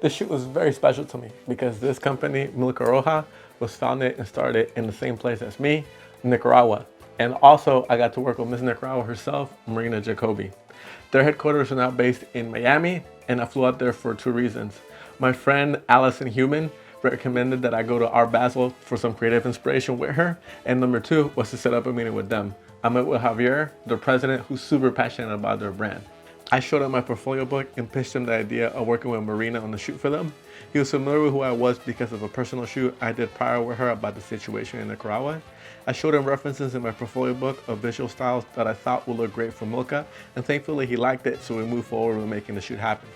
This shoot was very special to me because this company, Milca Roja, was founded and started in the same place as me, Nicaragua. And also I got to work with Miss Nicaragua herself, Marina Jacoby. Their headquarters are now based in Miami, and I flew out there for 2 reasons. My friend Allison Human recommended that I go to Art Basel for some creative inspiration with her, and number 2 was to set up a meeting with them. I met with Javier, the president, who's super passionate about their brand. I showed him my portfolio book and pitched him the idea of working with Marina on the shoot for them. He was familiar with who I was because of a personal shoot I did prior with her about the situation in Nicaragua. I showed him references in my portfolio book of visual styles that I thought would look great for Milca, and thankfully he liked it, so we moved forward with making the shoot happen.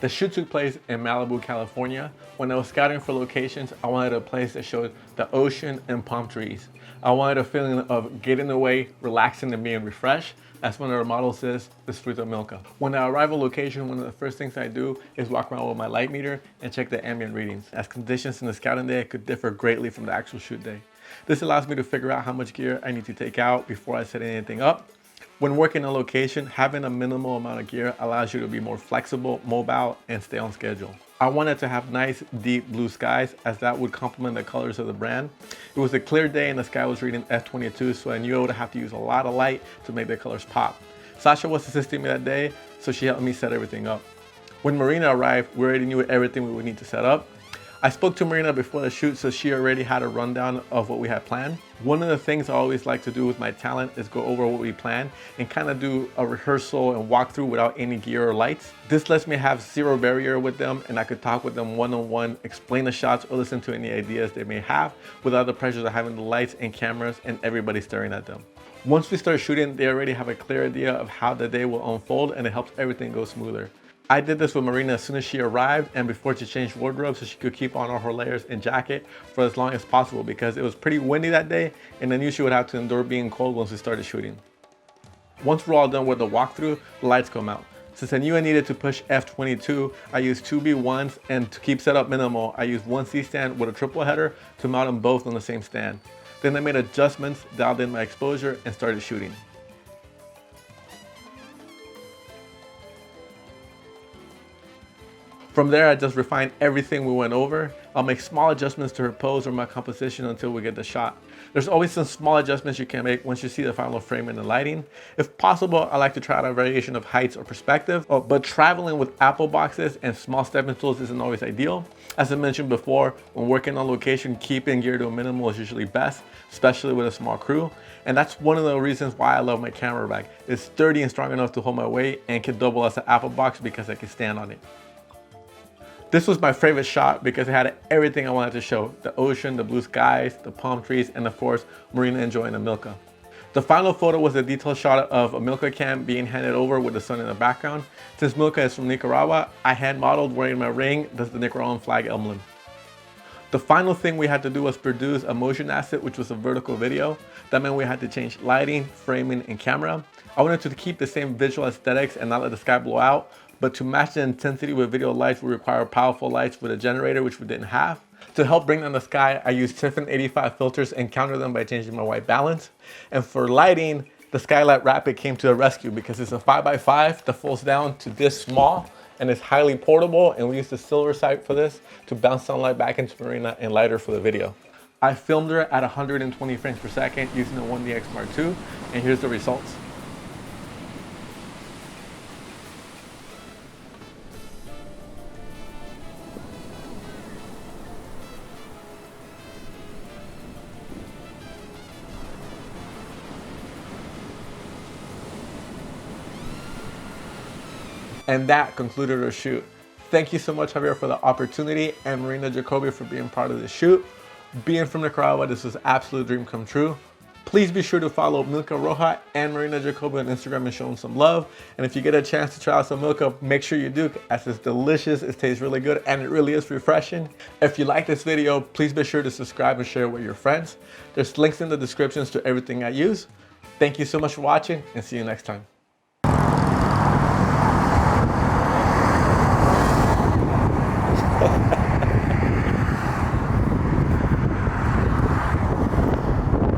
The shoot took place in Malibu, California. When I was scouting for locations, I wanted a place that showed the ocean and palm trees. I wanted a feeling of getting away, relaxing, and being refreshed. As one of our models says, the streets of Milca. When I arrive at a location, one of the first things I do is walk around with my light meter and check the ambient readings, as conditions in the scouting day could differ greatly from the actual shoot day. This allows me to figure out how much gear I need to take out before I set anything up. When working on location, having a minimal amount of gear allows you to be more flexible, mobile, and stay on schedule. I wanted to have nice, deep blue skies, as that would complement the colors of the brand. It was a clear day and the sky was reading F22, so I knew I would have to use a lot of light to make the colors pop. Sasha was assisting me that day, so she helped me set everything up. When Marina arrived, we already knew everything we would need to set up. I spoke to Marina before the shoot, so she already had a rundown of what we had planned. One of the things I always like to do with my talent is go over what we plan and kind of do a rehearsal and walkthrough without any gear or lights. This lets me have zero barrier with them, and I could talk with them one-on-one, explain the shots, or listen to any ideas they may have without the pressures of having the lights and cameras and everybody staring at them. Once we start shooting, they already have a clear idea of how the day will unfold, and it helps everything go smoother. I did this with Marina as soon as she arrived and before she changed wardrobe, so she could keep on all her layers and jacket for as long as possible, because it was pretty windy that day and I knew she would have to endure being cold once we started shooting. Once we're all done with the walkthrough, the lights come out. Since I knew I needed to push F22, I used 2 B1s, and to keep setup minimal, I used 1 C-stand with a triple header to mount them both on the same stand. Then I made adjustments, dialed in my exposure, and started shooting. From there, I just refined everything we went over. I'll make small adjustments to her pose or my composition until we get the shot. There's always some small adjustments you can make once you see the final frame and the lighting. If possible, I like to try out a variation of heights or perspective, but traveling with Apple boxes and small stepping tools isn't always ideal. As I mentioned before, when working on location, keeping gear to a minimal is usually best, especially with a small crew. And that's one of the reasons why I love my camera bag. It's sturdy and strong enough to hold my weight and can double as an Apple box because I can stand on it. This was my favorite shot because it had everything I wanted to show: the ocean, the blue skies, the palm trees, and of course, Marina enjoying a Milca. The final photo was a detailed shot of a Milca can being handed over with the sun in the background. Since Milca is from Nicaragua, I hand modeled wearing my ring that's the Nicaraguan flag emblem. The final thing we had to do was produce a motion asset, which was a vertical video. That meant we had to change lighting, framing, and camera. I wanted to keep the same visual aesthetics and not let the sky blow out, but to match the intensity with video lights, we require powerful lights with a generator, which we didn't have. To help bring down the sky, I used Tiffin 85 filters and countered them by changing my white balance. And for lighting, the Skylite Rapid came to the rescue because it's a 5x5 that folds down to this small and it's highly portable, and we used the silver sight for this to bounce sunlight back into Marina and light her for the video. I filmed her at 120 frames per second using the 1DX Mark II, and here's the results. And that concluded our shoot. Thank you so much, Javier, for the opportunity, and Marina Jacoby for being part of the shoot. Being from Nicaragua, this was an absolute dream come true. Please be sure to follow Milca Roja and Marina Jacoby on Instagram and show them some love. And if you get a chance to try out some Milca, make sure you do, as it's delicious, it tastes really good, and it really is refreshing. If you like this video, please be sure to subscribe and share it with your friends. There's links in the descriptions to everything I use. Thank you so much for watching, and see you next time.